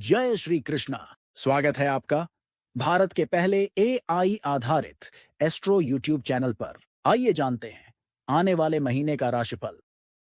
जय श्री कृष्णा। स्वागत है आपका भारत के पहले एआई आधारित एस्ट्रो यूट्यूब चैनल पर। आइए जानते हैं आने वाले महीने का राशिफल।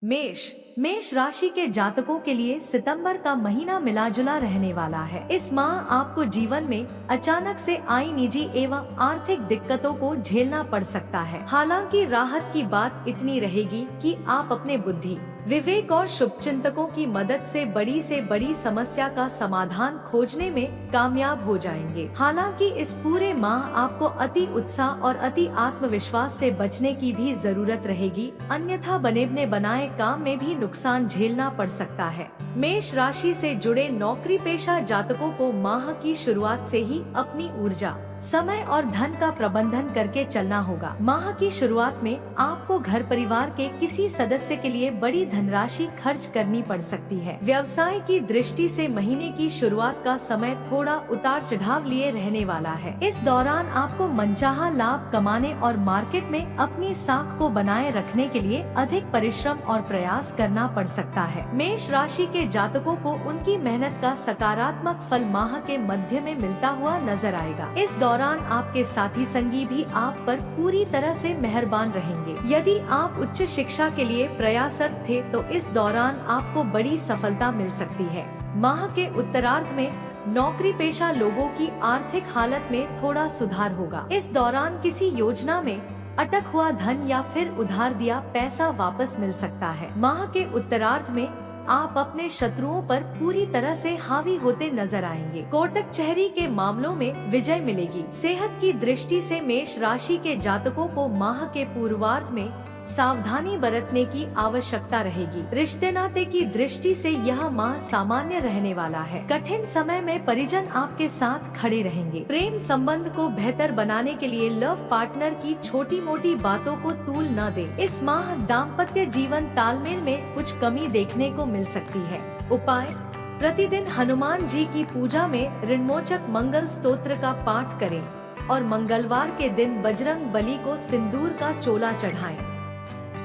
मेष मेष राशि के जातकों के लिए सितंबर का महीना मिला जुला रहने वाला है। इस माह आपको जीवन में अचानक से आई निजी एवं आर्थिक दिक्कतों को झेलना पड़ सकता है। हालांकि राहत की बात इतनी रहेगी कि आप अपने बुद्धि, विवेक और शुभचिंतकों की मदद से बड़ी समस्या का समाधान खोजने में कामयाब हो जाएंगे। हालांकि इस पूरे माह आपको अति उत्साह और अति आत्मविश्वास से बचने की भी जरूरत रहेगी, अन्यथा बने बनाए काम में भी नुकसान झेलना पड़ सकता है। मेष राशि से जुड़े नौकरी पेशा जातकों को माह की शुरुआत से ही अपनी ऊर्जा, समय और धन का प्रबंधन करके चलना होगा। माह की शुरुआत में आपको घर परिवार के किसी सदस्य के लिए बड़ी धनराशि खर्च करनी पड़ सकती है। व्यवसाय की दृष्टि से महीने की शुरुआत का समय थोड़ा उतार चढ़ाव लिए रहने वाला है। इस दौरान आपको मनचाहा लाभ कमाने और मार्केट में अपनी साख को बनाए रखने के लिए अधिक परिश्रम और प्रयास करना पड़ सकता है। मेष राशि के जातकों को उनकी मेहनत का सकारात्मक फल माह के मध्य में मिलता हुआ नजर आएगा। इस दौरान आपके साथी संगी भी आप पर पूरी तरह से मेहरबान रहेंगे। यदि आप उच्च शिक्षा के लिए प्रयासरत थे तो इस दौरान आपको बड़ी सफलता मिल सकती है। माह के उत्तरार्ध में नौकरी पेशा लोगों की आर्थिक हालत में थोड़ा सुधार होगा। इस दौरान किसी योजना में अटक हुआ धन या फिर उधार दिया पैसा वापस मिल सकता है। माह के उत्तरार्ध में आप अपने शत्रुओं पर पूरी तरह से हावी होते नजर आएंगे। कोर्ट कचहरी के मामलों में विजय मिलेगी। सेहत की दृष्टि से मेष राशि के जातकों को माह के पूर्वार्ध में सावधानी बरतने की आवश्यकता रहेगी। रिश्ते नाते की दृष्टि से यह माह सामान्य रहने वाला है। कठिन समय में परिजन आपके साथ खड़े रहेंगे। प्रेम संबंध को बेहतर बनाने के लिए लव पार्टनर की छोटी मोटी बातों को तूल न दे। इस माह दाम्पत्य जीवन तालमेल में कुछ कमी देखने को मिल सकती है। उपाय: प्रतिदिन हनुमान जी की पूजा में ऋणमोचक मंगल स्तोत्र का पाठ करें और मंगलवार के दिन बजरंग बली को सिंदूर का चोला चढ़ाएं।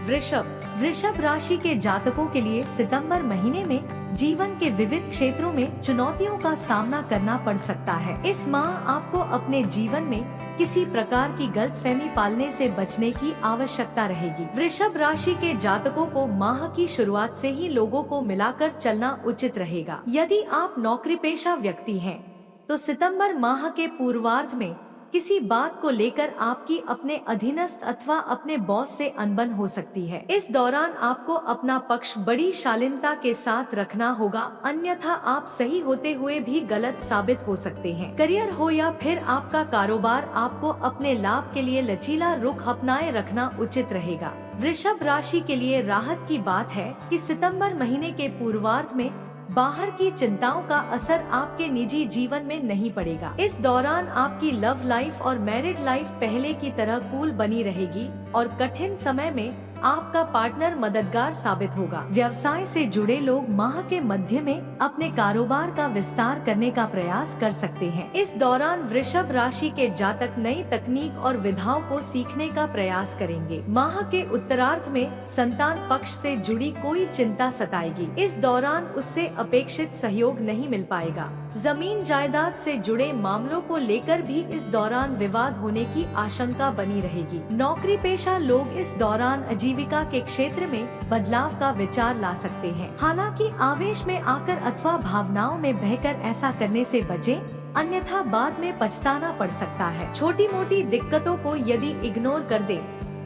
वृषभ राशि के जातकों के लिए सितंबर महीने में जीवन के विविध क्षेत्रों में चुनौतियों का सामना करना पड़ सकता है। इस माह आपको अपने जीवन में किसी प्रकार की गलतफहमी पालने से बचने की आवश्यकता रहेगी। वृषभ राशि के जातकों को माह की शुरुआत से ही लोगों को मिलाकर चलना उचित रहेगा। यदि आप नौकरी पेशा व्यक्ति हैं, तो सितंबर माह के पूर्वार्ध में किसी बात को लेकर आपकी अपने अधीनस्थ अथवा अपने बॉस से अनबन हो सकती है। इस दौरान आपको अपना पक्ष बड़ी शालीनता के साथ रखना होगा, अन्यथा आप सही होते हुए भी गलत साबित हो सकते हैं। करियर हो या फिर आपका कारोबार, आपको अपने लाभ के लिए लचीला रुख अपनाए रखना उचित रहेगा। वृषभ राशि के लिए राहत की बात है कि सितंबर महीने के पूर्वार्ध में बाहर की चिंताओं का असर आपके निजी जीवन में नहीं पड़ेगा। इस दौरान आपकी लव लाइफ और मैरिड लाइफ पहले की तरह कूल बनी रहेगी और कठिन समय में आपका पार्टनर मददगार साबित होगा। व्यवसाय से जुड़े लोग माह के मध्य में अपने कारोबार का विस्तार करने का प्रयास कर सकते हैं। इस दौरान वृषभ राशि के जातक नई तकनीक और विधाओं को सीखने का प्रयास करेंगे। माह के उत्तरार्ध में संतान पक्ष से जुड़ी कोई चिंता सताएगी। इस दौरान उससे अपेक्षित सहयोग नहीं मिल पाएगा। जमीन जायदाद से जुड़े मामलों को लेकर भी इस दौरान विवाद होने की आशंका बनी रहेगी। नौकरी पेशा लोग इस दौरान आजीविका के क्षेत्र में बदलाव का विचार ला सकते हैं। हालांकि आवेश में आकर अथवा भावनाओं में बहकर ऐसा करने से बचें, अन्यथा बाद में पछताना पड़ सकता है। छोटी मोटी दिक्कतों को यदि इग्नोर कर दे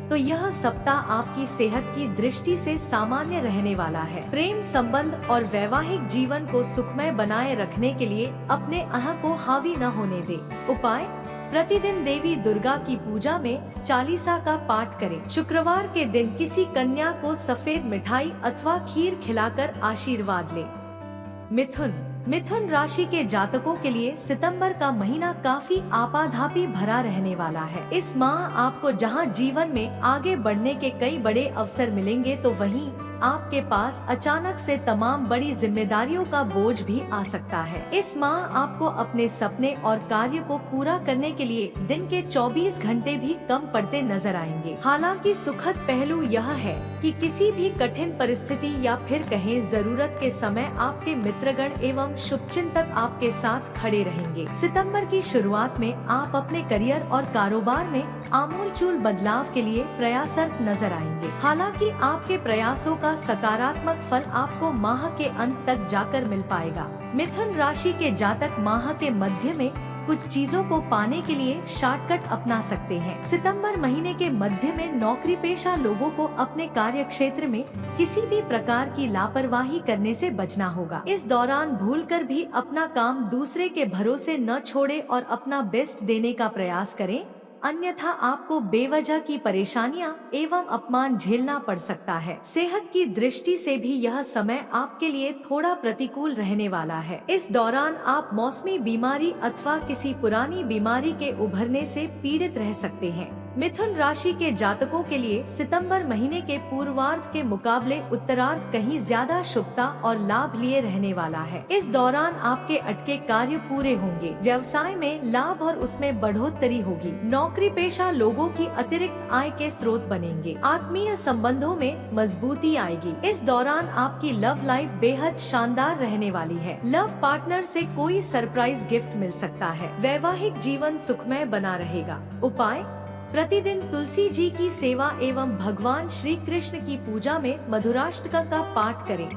तो यह सप्ताह आपकी सेहत की दृष्टि से सामान्य रहने वाला है। प्रेम संबंध और वैवाहिक जीवन को सुखमय बनाए रखने के लिए अपने अह को हावी न होने दे। उपाय: प्रतिदिन देवी दुर्गा की पूजा में चालीसा का पाठ करें। शुक्रवार के दिन किसी कन्या को सफेद मिठाई अथवा खीर खिलाकर आशीर्वाद लें। मिथुन राशि के जातकों के लिए सितंबर का महीना काफी आपाधापी भरा रहने वाला है। इस माह आपको जहां जीवन में आगे बढ़ने के कई बड़े अवसर मिलेंगे, तो वहीं आपके पास अचानक से तमाम बड़ी जिम्मेदारियों का बोझ भी आ सकता है। इस माह आपको अपने सपने और कार्य को पूरा करने के लिए दिन के 24 घंटे भी कम पड़ते नजर आएंगे। हालांकि सुखद पहलू यह है कि किसी भी कठिन परिस्थिति या फिर कहें जरूरत के समय आपके मित्रगण एवं शुभचिंतक आपके साथ खड़े रहेंगे। सितंबर की शुरुआत में आप अपने करियर और कारोबार में आमूलचूल बदलाव के लिए प्रयासरत नजर आएंगे। हालांकि आपके प्रयासों का सकारात्मक फल आपको माह के अंत तक जाकर मिल पाएगा। मिथुन राशि के जातक माह के मध्य में कुछ चीजों को पाने के लिए शॉर्टकट अपना सकते हैं। सितंबर महीने के मध्य में नौकरी पेशा लोगों को अपने कार्य क्षेत्र में किसी भी प्रकार की लापरवाही करने से बचना होगा। इस दौरान भूलकर भी अपना काम दूसरे के भरोसे न छोड़े और अपना बेस्ट देने का प्रयास करें, अन्यथा आपको बेवजह की परेशानियां एवं अपमान झेलना पड़ सकता है। सेहत की दृष्टि से भी यह समय आपके लिए थोड़ा प्रतिकूल रहने वाला है। इस दौरान आप मौसमी बीमारी अथवा किसी पुरानी बीमारी के उभरने से पीड़ित रह सकते हैं। मिथुन राशि के जातकों के लिए सितंबर महीने के पूर्वार्ध के मुकाबले उत्तरार्ध कहीं ज्यादा शुभता और लाभ लिए रहने वाला है। इस दौरान आपके अटके कार्य पूरे होंगे। व्यवसाय में लाभ और उसमें बढ़ोतरी होगी। नौकरी पेशा लोगों की अतिरिक्त आय के स्रोत बनेंगे। आत्मीय संबंधों में मजबूती आएगी। इस दौरान आपकी लव लाइफ बेहद शानदार रहने वाली है। लव पार्टनर से कोई सरप्राइज गिफ्ट मिल सकता है। वैवाहिक जीवन सुखमय बना रहेगा। उपाय: प्रतिदिन तुलसी जी की सेवा एवं भगवान श्री कृष्ण की पूजा में मधुराष्टकम का पाठ करें।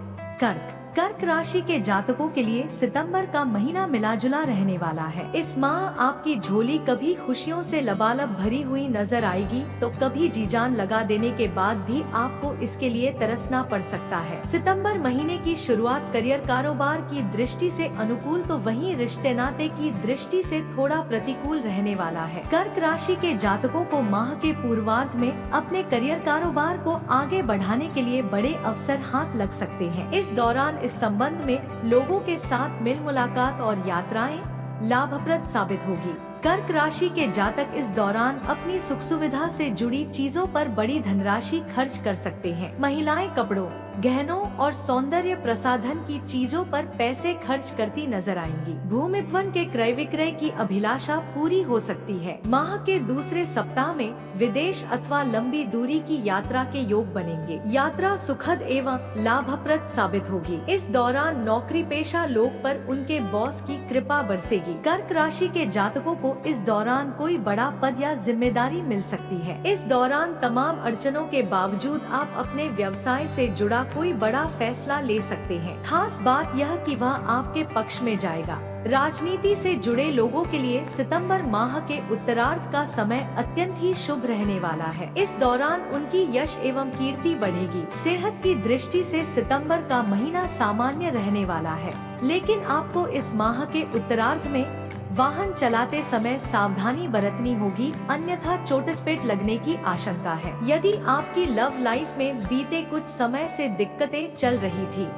कर्क राशि के जातकों के लिए सितंबर का महीना मिलाजुला रहने वाला है। इस माह आपकी झोली कभी खुशियों से लबालब भरी हुई नजर आएगी तो कभी जी जान लगा देने के बाद भी आपको इसके लिए तरसना पड़ सकता है। सितंबर महीने की शुरुआत करियर कारोबार की दृष्टि से अनुकूल तो वहीं रिश्ते नाते की दृष्टि से थोड़ा प्रतिकूल रहने वाला है। कर्क राशि के जातकों को माह के पूर्वार्ध में अपने करियर कारोबार को आगे बढ़ाने के लिए बड़े अवसर हाथ लग सकते हैं। इस दौरान इस संबंध में लोगों के साथ मिल मुलाकात और यात्राएं लाभप्रद साबित होगी। कर्क राशि के जातक इस दौरान अपनी सुख सुविधा से जुड़ी चीजों पर बड़ी धनराशि खर्च कर सकते हैं। महिलाएं कपड़ों, गहनों और सौंदर्य प्रसाधन की चीजों पर पैसे खर्च करती नजर आएंगी। भूमि भवन के क्रय विक्रय की अभिलाषा पूरी हो सकती है। माह के दूसरे सप्ताह में विदेश अथवा लंबी दूरी की यात्रा के योग बनेंगे। यात्रा सुखद एवं लाभप्रद साबित होगी। इस दौरान नौकरी पेशा लोग पर उनके बॉस की कृपा बरसेगी। कर्क राशि के जातकों को इस दौरान कोई बड़ा पद या जिम्मेदारी मिल सकती है। इस दौरान तमाम अड़चनों के बावजूद आप अपने व्यवसाय से जुड़ा कोई बड़ा फैसला ले सकते हैं। खास बात यह कि वह आपके पक्ष में जाएगा। राजनीति से जुड़े लोगों के लिए सितंबर माह के उत्तरार्ध का समय अत्यंत ही शुभ रहने वाला है। इस दौरान उनकी यश एवं कीर्ति बढ़ेगी। सेहत की दृष्टि से सितंबर का महीना सामान्य रहने वाला है, लेकिन आपको इस माह के उत्तरार्ध में वाहन चलाते समय सावधानी बरतनी होगी, अन्यथा चोट-चपेट लगने की आशंका है। यदि आपकी लव लाइफ में बीते कुछ समय से दिक्कतें चल रही थी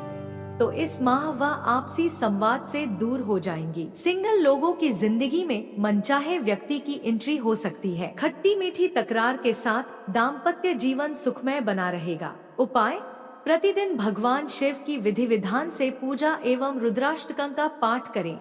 तो इस माह वह आपसी संवाद से दूर हो जाएंगी। सिंगल लोगों की जिंदगी में मनचाहे व्यक्ति की एंट्री हो सकती है। खट्टी मीठी तकरार के साथ दाम्पत्य जीवन सुखमय बना रहेगा। उपाय: प्रतिदिन भगवान शिव की विधि विधान से पूजा एवं रुद्राष्टकम का पाठ करें।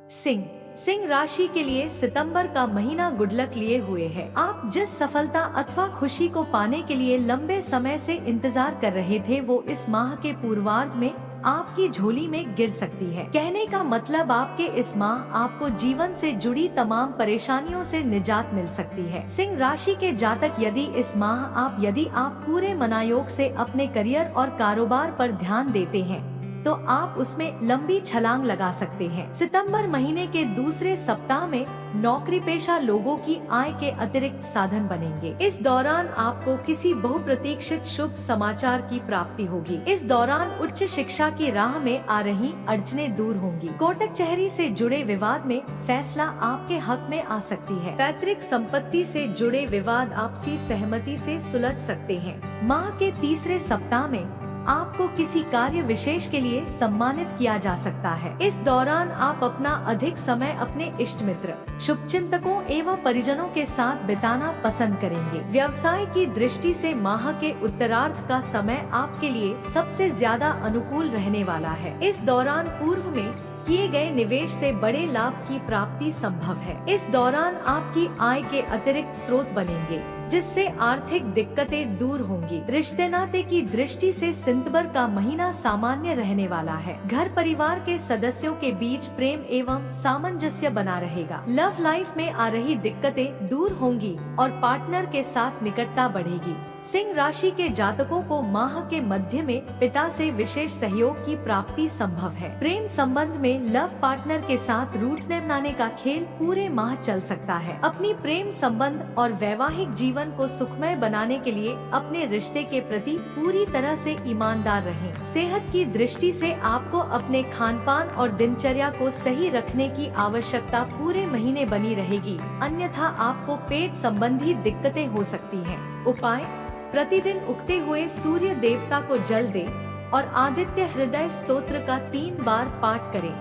सिंह राशि के लिए सितंबर का महीना गुड लक लिए हुए है। आप जिस सफलता अथवा खुशी को पाने के लिए लंबे समय से इंतजार कर रहे थे वो इस माह के पूर्वार्ध में आपकी झोली में गिर सकती है। कहने का मतलब आपके इस माह आपको जीवन से जुड़ी तमाम परेशानियों से निजात मिल सकती है। सिंह राशि के जातक यदि इस माह यदि आप पूरे मनायोग से अपने करियर और कारोबार पर ध्यान देते हैं तो आप उसमें लंबी छलांग लगा सकते हैं। सितंबर महीने के दूसरे सप्ताह में नौकरी पेशा लोगों की आय के अतिरिक्त साधन बनेंगे। इस दौरान आपको किसी बहुप्रतीक्षित शुभ समाचार की प्राप्ति होगी। इस दौरान उच्च शिक्षा की राह में आ रही अड़चनें दूर होंगी। कोर्ट कचहरी से जुड़े विवाद में फैसला आपके हक में आ सकती है। पैतृक संपत्ति से जुड़े विवाद आपसी सहमति से सुलझ सकते हैं। माह के तीसरे सप्ताह में आपको किसी कार्य विशेष के लिए सम्मानित किया जा सकता है। इस दौरान आप अपना अधिक समय अपने इष्ट मित्र, शुभचिंतकों एवं परिजनों के साथ बिताना पसंद करेंगे। व्यवसाय की दृष्टि से माह के उत्तरार्ध का समय आपके लिए सबसे ज्यादा अनुकूल रहने वाला है। इस दौरान पूर्व में किए गए निवेश से बड़े लाभ की प्राप्ति संभव है। इस दौरान आपकी आय के अतिरिक्त स्रोत बनेंगे, जिससे आर्थिक दिक्कतें दूर होंगी। रिश्ते नाते की दृष्टि से सितंबर का महीना सामान्य रहने वाला है। घर परिवार के सदस्यों के बीच प्रेम एवं सामंजस्य बना रहेगा। लव लाइफ में आ रही दिक्कतें दूर होंगी और पार्टनर के साथ निकटता बढ़ेगी। सिंह राशि के जातकों को माह के मध्य में पिता से विशेष सहयोग की प्राप्ति संभव है। प्रेम संबंध में लव पार्टनर के साथ रूठने मनाने का खेल पूरे माह चल सकता है। अपनी प्रेम संबंध और वैवाहिक जीवन को सुखमय बनाने के लिए अपने रिश्ते के प्रति पूरी तरह से ईमानदार रहें। सेहत की दृष्टि से आपको अपने खान पान और दिनचर्या को सही रखने की आवश्यकता पूरे महीने बनी रहेगी, अन्यथा आपको पेट संबंधी दिक्कतें हो सकती हैं। उपाय: प्रतिदिन उगते हुए सूर्य देवता को जल दें और आदित्य हृदय स्तोत्र का 3 बार पाठ करें।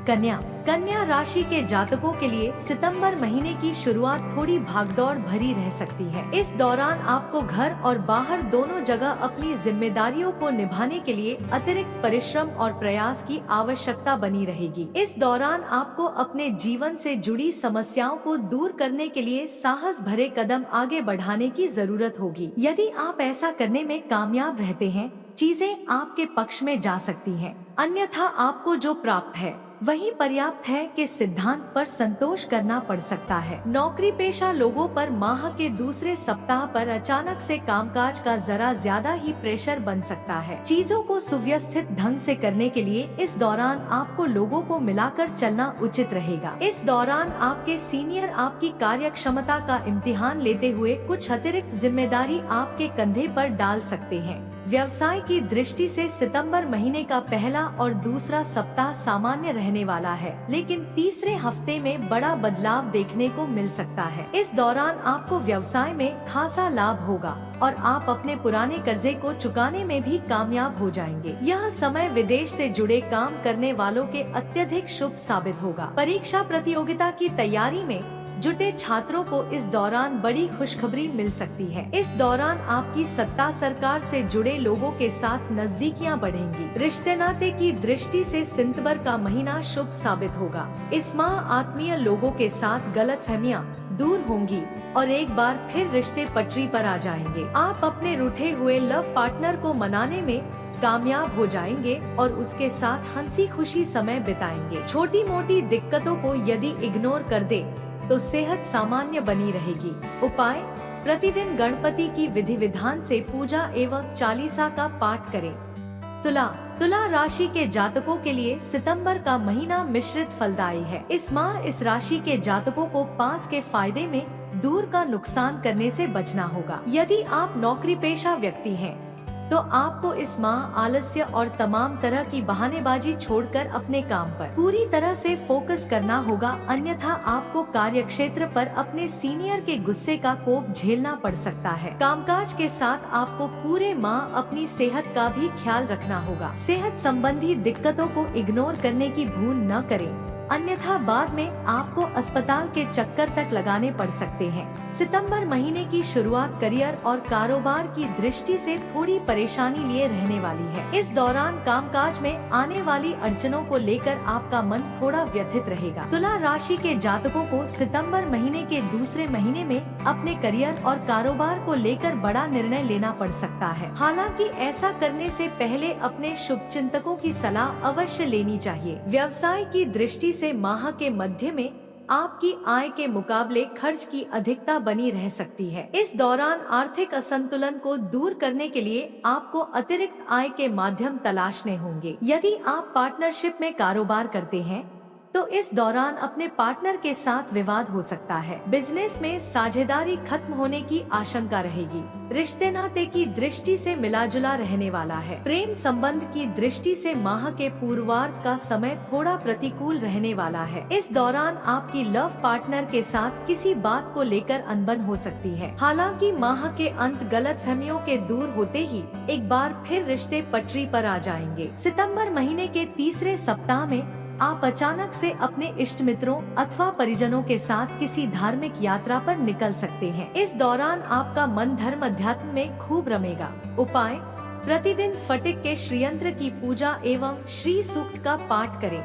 कन्या राशि के जातकों के लिए सितंबर महीने की शुरुआत थोड़ी भागदौड़ भरी रह सकती है। इस दौरान आपको घर और बाहर दोनों जगह अपनी जिम्मेदारियों को निभाने के लिए अतिरिक्त परिश्रम और प्रयास की आवश्यकता बनी रहेगी। इस दौरान आपको अपने जीवन से जुड़ी समस्याओं को दूर करने के लिए साहस भरे कदम आगे बढ़ाने की जरूरत होगी। यदि आप ऐसा करने में कामयाब रहते हैं, चीजें आपके पक्ष में जा सकती हैं। अन्यथा आपको जो प्राप्त है वही पर्याप्त है के सिद्धांत पर संतोष करना पड़ सकता है। नौकरी पेशा लोगों पर माह के दूसरे सप्ताह पर अचानक से कामकाज का जरा ज्यादा ही प्रेशर बन सकता है। चीजों को सुव्यवस्थित ढंग से करने के लिए इस दौरान आपको लोगों को मिलाकर चलना उचित रहेगा। इस दौरान आपके सीनियर आपकी कार्य क्षमता का इम्तिहान लेते हुए कुछ अतिरिक्त जिम्मेदारी आपके कंधे पर डाल सकते हैं। व्यवसाय की दृष्टि से सितंबर महीने का पहला और दूसरा सप्ताह सामान्य रहने वाला है, लेकिन तीसरे हफ्ते में बड़ा बदलाव देखने को मिल सकता है। इस दौरान आपको व्यवसाय में खासा लाभ होगा और आप अपने पुराने कर्जे को चुकाने में भी कामयाब हो जाएंगे। यह समय विदेश से जुड़े काम करने वालों के अत्यधिक शुभ साबित होगा। परीक्षा प्रतियोगिता की तैयारी में जुटे छात्रों को इस दौरान बड़ी खुशखबरी मिल सकती है। इस दौरान आपकी सत्ता सरकार से जुड़े लोगों के साथ नजदीकियां बढ़ेंगी। रिश्ते नाते की दृष्टि से सितंबर का महीना शुभ साबित होगा। इस माह आत्मीय लोगों के साथ गलतफहमियां दूर होंगी और एक बार फिर रिश्ते पटरी पर आ जाएंगे। आप अपने रूठे हुए लव पार्टनर को मनाने में कामयाब हो जाएंगे और उसके साथ हंसी खुशी समय बिताएंगे। छोटी मोटी दिक्कतों को यदि इग्नोर कर दे तो सेहत सामान्य बनी रहेगी। उपाय: प्रतिदिन गणपति की विधि विधान से पूजा एवं चालीसा का पाठ करें। तुला राशि के जातकों के लिए सितंबर का महीना मिश्रित फलदायी है। इस माह इस राशि के जातकों को पास के फायदे में दूर का नुकसान करने से बचना होगा। यदि आप नौकरी पेशा व्यक्ति हैं, तो आपको इस माह आलस्य और तमाम तरह की बहानेबाजी छोड़कर अपने काम पर पूरी तरह से फोकस करना होगा, अन्यथा आपको कार्यक्षेत्र पर अपने सीनियर के गुस्से का कोप झेलना पड़ सकता है। कामकाज के साथ आपको पूरे माह अपनी सेहत का भी ख्याल रखना होगा। सेहत संबंधी दिक्कतों को इग्नोर करने की भूल न करें, अन्यथा बाद में आपको अस्पताल के चक्कर तक लगाने पड़ सकते हैं। सितंबर महीने की शुरुआत करियर और कारोबार की दृष्टि से थोड़ी परेशानी लिए रहने वाली है। इस दौरान कामकाज में आने वाली अड़चनों को लेकर आपका मन थोड़ा व्यथित रहेगा। तुला राशि के जातकों को सितंबर महीने के दूसरे महीने में अपने करियर और कारोबार को लेकर बड़ा निर्णय लेना पड़ सकता है। हालांकि ऐसा करने से पहले अपने शुभचिंतकों की सलाह अवश्य लेनी चाहिए। व्यवसाय की दृष्टि से माह के मध्य में आपकी आय के मुकाबले खर्च की अधिकता बनी रह सकती है। इस दौरान आर्थिक असंतुलन को दूर करने के लिए आपको अतिरिक्त आय के माध्यम तलाशने होंगे। यदि आप पार्टनरशिप में कारोबार करते हैं, तो इस दौरान अपने पार्टनर के साथ विवाद हो सकता है। बिजनेस में साझेदारी खत्म होने की आशंका रहेगी। रिश्ते नाते की दृष्टि से मिला जुला रहने वाला है। प्रेम संबंध की दृष्टि से माह के पूर्वार्ध का समय थोड़ा प्रतिकूल रहने वाला है। इस दौरान आपकी लव पार्टनर के साथ किसी बात को लेकर अनबन हो सकती है। हालांकि माह के अंत गलतफहमियों के दूर होते ही एक बार फिर रिश्ते पटरी पर आ जाएंगे। सितंबर महीने के तीसरे सप्ताह में आप अचानक से अपने इष्ट मित्रों अथवा परिजनों के साथ किसी धार्मिक यात्रा पर निकल सकते हैं। इस दौरान आपका मन धर्म अध्यात्म में खूब रमेगा। उपाय: प्रतिदिन स्फटिक के श्रीयंत्र की पूजा एवं श्री सूक्त का पाठ करें।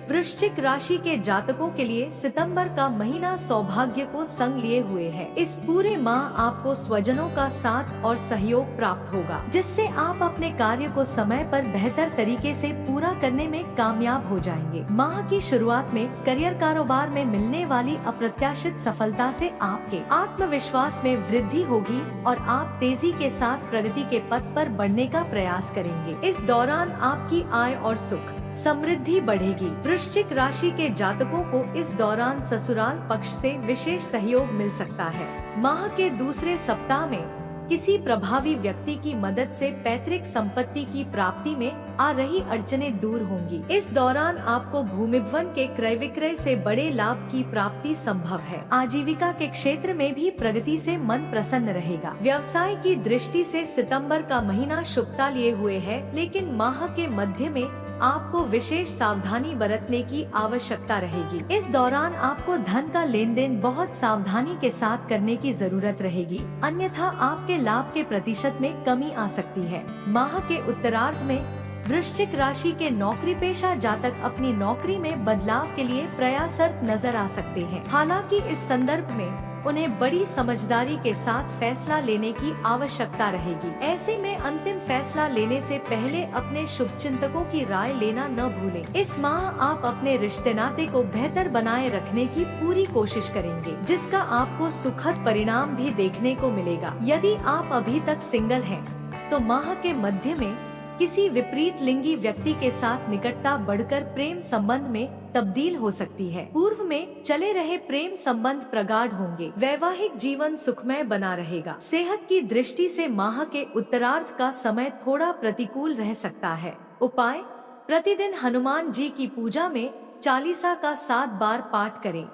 वृश्चिक राशि के जातकों के लिए सितंबर का महीना सौभाग्य को संग लिए हुए है। इस पूरे माह आपको स्वजनों का साथ और सहयोग प्राप्त होगा, जिससे आप अपने कार्य को समय पर बेहतर तरीके से पूरा करने में कामयाब हो जाएंगे। माह की शुरुआत में करियर कारोबार में मिलने वाली अप्रत्याशित सफलता से आपके आत्मविश्वास में वृद्धि होगी और आप तेजी के साथ प्रगति के पथ पर बढ़ने का प्रयास करेंगे। इस दौरान आपकी आय और सुख समृद्धि बढ़ेगी। वृश्चिक राशि के जातकों को इस दौरान ससुराल पक्ष से विशेष सहयोग मिल सकता है। माह के दूसरे सप्ताह में किसी प्रभावी व्यक्ति की मदद से पैतृक संपत्ति की प्राप्ति में आ रही अड़चनें दूर होंगी। इस दौरान आपको भूमिभवन के क्रय विक्रय से बड़े लाभ की प्राप्ति संभव है। आजीविका के क्षेत्र में भी प्रगति से मन प्रसन्न रहेगा। व्यवसाय की दृष्टि से सितंबर का महीना शुभता लिए हुए है, लेकिन माह के मध्य में आपको विशेष सावधानी बरतने की आवश्यकता रहेगी। इस दौरान आपको धन का लेन देन बहुत सावधानी के साथ करने की जरूरत रहेगी, अन्यथा आपके लाभ के प्रतिशत में कमी आ सकती है। माह के उत्तरार्ध में वृश्चिक राशि के नौकरी पेशा जातक अपनी नौकरी में बदलाव के लिए प्रयासरत नजर आ सकते हैं। हालांकि इस संदर्भ में उन्हें बड़ी समझदारी के साथ फैसला लेने की आवश्यकता रहेगी। ऐसे में अंतिम फैसला लेने से पहले अपने शुभचिंतकों की राय लेना न भूलें। इस माह आप अपने रिश्ते नाते को बेहतर बनाए रखने की पूरी कोशिश करेंगे, जिसका आपको सुखद परिणाम भी देखने को मिलेगा। यदि आप अभी तक सिंगल हैं, तो माह के मध्य में किसी विपरीत लिंगी व्यक्ति के साथ निकटता बढ़कर प्रेम संबंध में तब्दील हो सकती है। पूर्व में चले रहे प्रेम संबंध प्रगाढ़ होंगे। वैवाहिक जीवन सुखमय बना रहेगा। सेहत की दृष्टि से माह के उत्तरार्ध का समय थोड़ा प्रतिकूल रह सकता है। उपाय: प्रतिदिन हनुमान जी की पूजा में चालीसा का 7 बार पाठ करें।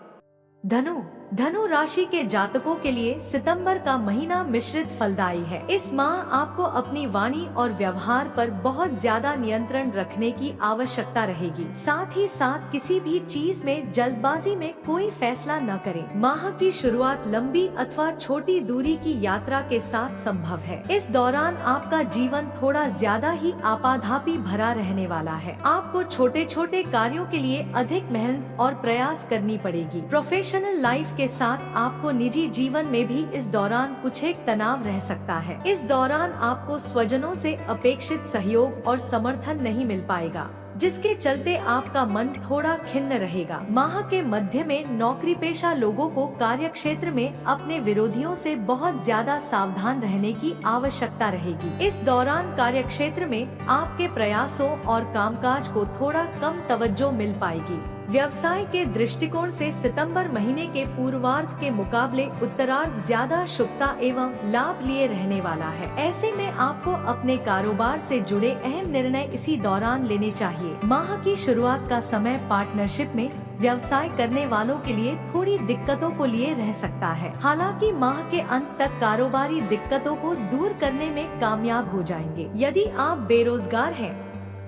धनु राशि के जातकों के लिए सितंबर का महीना मिश्रित फलदायी है। इस माह आपको अपनी वाणी और व्यवहार पर बहुत ज्यादा नियंत्रण रखने की आवश्यकता रहेगी। साथ ही साथ किसी भी चीज में जल्दबाजी में कोई फैसला न करें। माह की शुरुआत लंबी अथवा छोटी दूरी की यात्रा के साथ संभव है। इस दौरान आपका जीवन थोड़ा ज्यादा ही आपाधापी भरा रहने वाला है। आपको छोटे छोटे कार्यों के लिए अधिक मेहनत और प्रयास करनी पड़ेगी। प्रोफेशनल लाइफ के साथ आपको निजी जीवन में भी इस दौरान कुछ एक तनाव रह सकता है। इस दौरान आपको स्वजनों से अपेक्षित सहयोग और समर्थन नहीं मिल पाएगा, जिसके चलते आपका मन थोड़ा खिन्न रहेगा। माह के मध्य में नौकरी पेशा लोगों को कार्य क्षेत्र में अपने विरोधियों से बहुत ज्यादा सावधान रहने की आवश्यकता रहेगी। इस दौरान कार्य क्षेत्र में आपके प्रयासों और कामकाज को थोड़ा कम तवज्जो मिल पाएगी। व्यवसाय के दृष्टिकोण से सितंबर महीने के पूर्वार्ध के मुकाबले उत्तरार्ध ज्यादा शुभता एवं लाभ लिए रहने वाला है। ऐसे में आपको अपने कारोबार से जुड़े अहम निर्णय इसी दौरान लेने चाहिए। माह की शुरुआत का समय पार्टनरशिप में व्यवसाय करने वालों के लिए थोड़ी दिक्कतों को लिए रह सकता है। हालांकि माह के अंत तक कारोबारी दिक्कतों को दूर करने में कामयाब हो जाएंगे। यदि आप बेरोजगार हैं,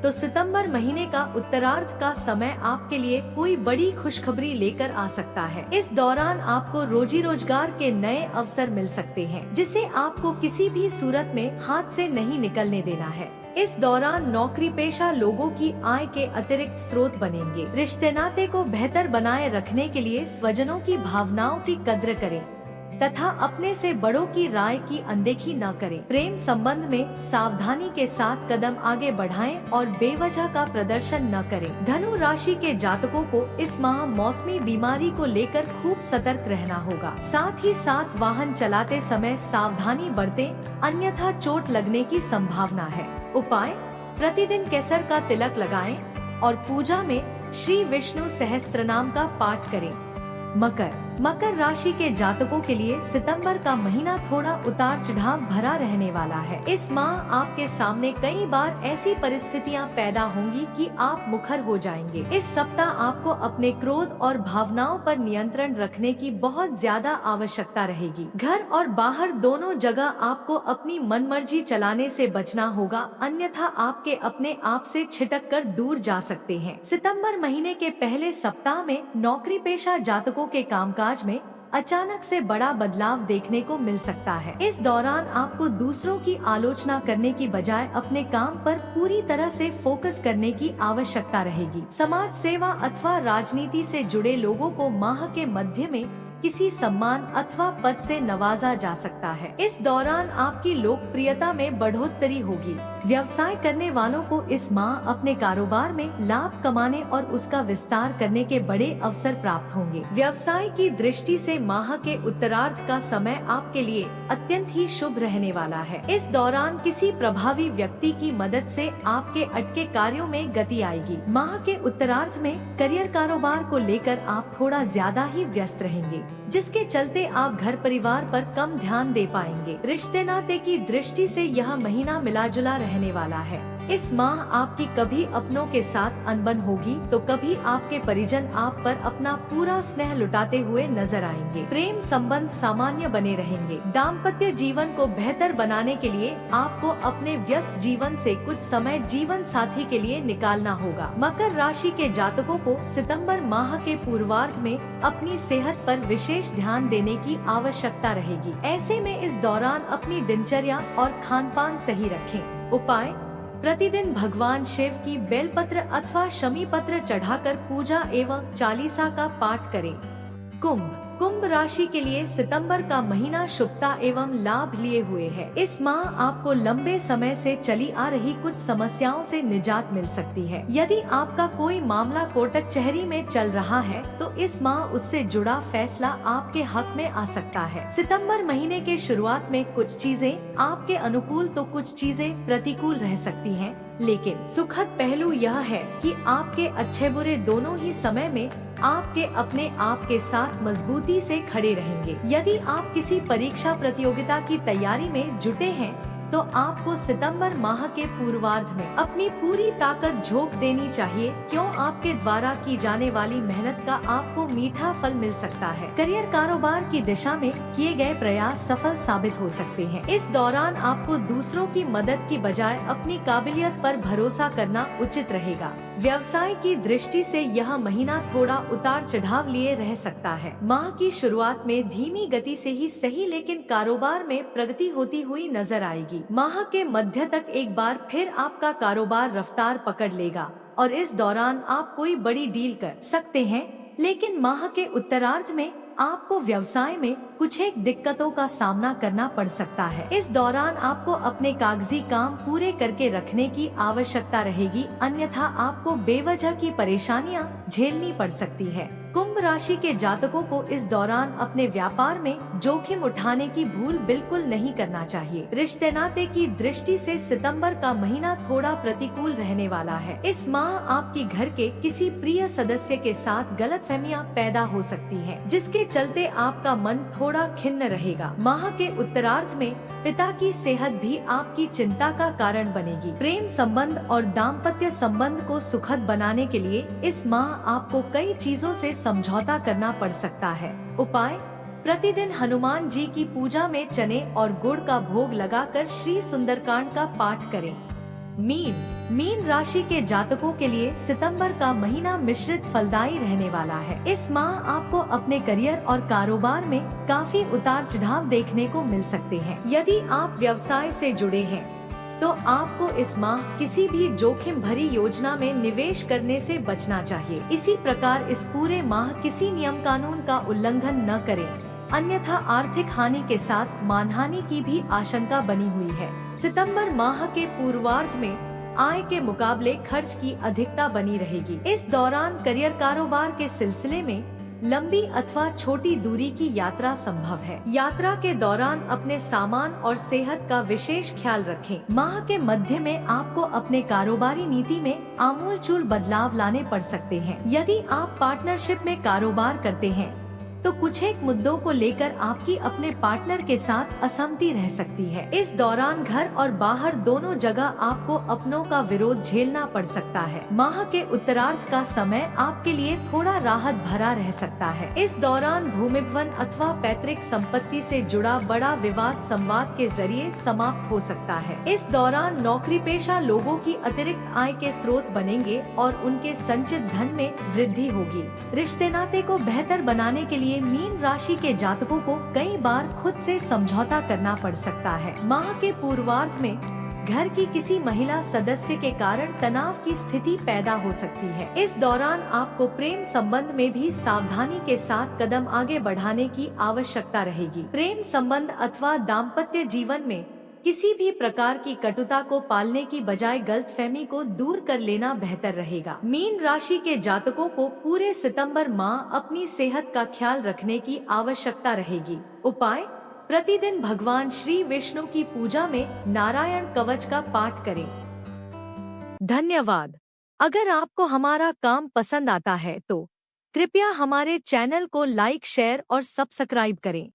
तो सितंबर महीने का उत्तरार्ध का समय आपके लिए कोई बड़ी खुशखबरी लेकर आ सकता है। इस दौरान आपको रोजी रोजगार के नए अवसर मिल सकते हैं, जिसे आपको किसी भी सूरत में हाथ से नहीं निकलने देना है। इस दौरान नौकरी पेशा लोगों की आय के अतिरिक्त स्रोत बनेंगे। रिश्ते नाते को बेहतर बनाए रखने के लिए स्वजनों की भावनाओं की कद्र करें तथा अपने से बड़ों की राय की अनदेखी न करें। प्रेम संबंध में सावधानी के साथ कदम आगे बढ़ाएं और बेवजह का प्रदर्शन न करें। धनु राशि के जातकों को इस माह मौसमी बीमारी को लेकर खूब सतर्क रहना होगा। साथ ही साथ वाहन चलाते समय सावधानी बरतें, अन्यथा चोट लगने की संभावना है। उपाय: प्रतिदिन केसर का तिलक लगाएं और पूजा में श्री विष्णु सहस्त्रनाम का पाठ करें। मकर राशि के जातकों के लिए सितंबर का महीना थोड़ा उतार चढ़ाव भरा रहने वाला है। इस माह आपके सामने कई बार ऐसी परिस्थितियां पैदा होंगी कि आप मुखर हो जाएंगे। इस सप्ताह आपको अपने क्रोध और भावनाओं पर नियंत्रण रखने की बहुत ज्यादा आवश्यकता रहेगी। घर और बाहर दोनों जगह आपको अपनी मनमर्जी चलाने से बचना होगा, अन्यथा आपके अपने आप से छिटक कर दूर जा सकते हैं। सितंबर महीने के पहले सप्ताह में नौकरी पेशा जातकों के कामकाज में अचानक से बड़ा बदलाव देखने को मिल सकता है। इस दौरान आपको दूसरों की आलोचना करने की बजाय अपने काम पर पूरी तरह से फोकस करने की आवश्यकता रहेगी। समाज सेवा अथवा राजनीति से जुड़े लोगों को माह के मध्य में किसी सम्मान अथवा पद से नवाजा जा सकता है। इस दौरान आपकी लोकप्रियता में बढ़ोतरी होगी। व्यवसाय करने वालों को इस माह अपने कारोबार में लाभ कमाने और उसका विस्तार करने के बड़े अवसर प्राप्त होंगे। व्यवसाय की दृष्टि से माह के उत्तरार्ध का समय आपके लिए अत्यंत ही शुभ रहने वाला है। इस दौरान किसी प्रभावी व्यक्ति की मदद से आपके अटके कार्यों में गति आएगी। माह के उत्तरार्ध में करियर कारोबार को लेकर आप थोड़ा ज्यादा ही व्यस्त रहेंगे, जिसके चलते आप घर परिवार पर कम ध्यान दे पाएंगे। रिश्ते नाते की दृष्टि से यह महीना मिला जुला रहने वाला है। इस माह आपकी कभी अपनों के साथ अनबन होगी तो कभी आपके परिजन आप पर अपना पूरा स्नेह लुटाते हुए नजर आएंगे। प्रेम संबंध सामान्य बने रहेंगे। दाम्पत्य जीवन को बेहतर बनाने के लिए आपको अपने व्यस्त जीवन से कुछ समय जीवन साथी के लिए निकालना होगा। मकर राशि के जातकों को सितंबर माह के पूर्वार्ध में अपनी सेहत पर विशेष ध्यान देने की आवश्यकता रहेगी। ऐसे में इस दौरान अपनी दिनचर्या और खान-पान सही रखें। उपाय: प्रतिदिन भगवान शिव की बेलपत्र अथवा शमी पत्र चढ़ाकर पूजा एवं चालीसा का पाठ करें। कुंभ राशि के लिए सितंबर का महीना शुभता एवं लाभ लिए हुए है। इस माह आपको लंबे समय से चली आ रही कुछ समस्याओं से निजात मिल सकती है। यदि आपका कोई मामला कोर्ट कचहरी में चल रहा है तो इस माह उससे जुड़ा फैसला आपके हक में आ सकता है। सितंबर महीने के शुरुआत में कुछ चीजें आपके अनुकूल तो कुछ चीजें प्रतिकूल रह सकती हैं, लेकिन सुखद पहलू यह है कि आपके अच्छे बुरे दोनों ही समय में आपके अपने आप के साथ मजबूती से खड़े रहेंगे। यदि आप किसी परीक्षा प्रतियोगिता की तैयारी में जुटे हैं तो आपको सितंबर माह के पूर्वार्ध में अपनी पूरी ताकत झोंक देनी चाहिए, क्यों आपके द्वारा की जाने वाली मेहनत का आपको मीठा फल मिल सकता है। करियर कारोबार की दिशा में किए गए प्रयास सफल साबित हो सकते हैं। इस दौरान आपको दूसरों की मदद की बजाय अपनी काबिलियत पर भरोसा करना उचित रहेगा। व्यवसाय की दृष्टि से यह महीना थोड़ा उतार चढ़ाव लिए रह सकता है। माह की शुरुआत में धीमी गति से ही सही, लेकिन कारोबार में प्रगति होती हुई नजर आएगी। माह के मध्य तक एक बार फिर आपका कारोबार रफ्तार पकड़ लेगा और इस दौरान आप कोई बड़ी डील कर सकते हैं, लेकिन माह के उत्तरार्ध में आपको व्यवसाय में कुछ एक दिक्कतों का सामना करना पड़ सकता है। इस दौरान आपको अपने कागजी काम पूरे करके रखने की आवश्यकता रहेगी, अन्यथा आपको बेवजह की परेशानियां झेलनी पड़ सकती है। कुंभ राशि के जातकों को इस दौरान अपने व्यापार में जोखिम उठाने की भूल बिल्कुल नहीं करना चाहिए। रिश्ते नाते की दृष्टि से सितंबर का महीना थोड़ा प्रतिकूल रहने वाला है। इस माह आपकी घर के किसी प्रिय सदस्य के साथ गलतफहमियां पैदा हो सकती हैं, जिसके चलते आपका मन थोड़ा खिन्न रहेगा। माह के उत्तरार्ध में पिता की सेहत भी आपकी चिंता का कारण बनेगी। प्रेम संबंध और दाम्पत्य संबंध को सुखद बनाने के लिए इस माह आपको कई चीजों से समझौता करना पड़ सकता है। उपाय: प्रतिदिन हनुमान जी की पूजा में चने और गुड़ का भोग लगाकर श्री सुंदरकांड का पाठ करें। मीन राशि के जातकों के लिए सितंबर का महीना मिश्रित फलदायी रहने वाला है। इस माह आपको अपने करियर और कारोबार में काफी उतार चढ़ाव देखने को मिल सकते हैं। यदि आप व्यवसाय से जुड़े हैं तो आपको इस माह किसी भी जोखिम भरी योजना में निवेश करने से बचना चाहिए। इसी प्रकार इस पूरे माह किसी नियम कानून का उल्लंघन न करें, अन्यथा आर्थिक हानि के साथ मानहानि की भी आशंका बनी हुई है। सितंबर माह के पूर्वार्ध में आय के मुकाबले खर्च की अधिकता बनी रहेगी। इस दौरान करियर कारोबार के सिलसिले में लंबी अथवा छोटी दूरी की यात्रा संभव है। यात्रा के दौरान अपने सामान और सेहत का विशेष ख्याल रखें। माह के मध्य में आपको अपने कारोबारी नीति में आमूलचूल बदलाव लाने पड़ सकते हैं। यदि आप पार्टनरशिप में कारोबार करते हैं तो कुछ एक मुद्दों को लेकर आपकी अपने पार्टनर के साथ असहमति रह सकती है। इस दौरान घर और बाहर दोनों जगह आपको अपनों का विरोध झेलना पड़ सकता है। माह के उत्तरार्ध का समय आपके लिए थोड़ा राहत भरा रह सकता है। इस दौरान भूमिभवन अथवा पैतृक संपत्ति से जुड़ा बड़ा विवाद संवाद के जरिए समाप्त हो सकता है। इस दौरान नौकरी पेशा लोगों की अतिरिक्त आय के स्रोत बनेंगे और उनके संचित धन में वृद्धि होगी। रिश्ते नाते को बेहतर बनाने के लिए मीन राशि के जातकों को कई बार खुद से समझौता करना पड़ सकता है। माह के पूर्वार्ध में घर की किसी महिला सदस्य के कारण तनाव की स्थिति पैदा हो सकती है। इस दौरान आपको प्रेम संबंध में भी सावधानी के साथ कदम आगे बढ़ाने की आवश्यकता रहेगी। प्रेम संबंध अथवा दाम्पत्य जीवन में किसी भी प्रकार की कटुता को पालने की बजाय गलतफहमी को दूर कर लेना बेहतर रहेगा। मीन राशि के जातकों को पूरे सितंबर माह अपनी सेहत का ख्याल रखने की आवश्यकता रहेगी। उपाय: प्रतिदिन भगवान श्री विष्णु की पूजा में नारायण कवच का पाठ करें। धन्यवाद। अगर आपको हमारा काम पसंद आता है तो कृपया हमारे चैनल को लाइक, शेयर और सब्सक्राइब करें।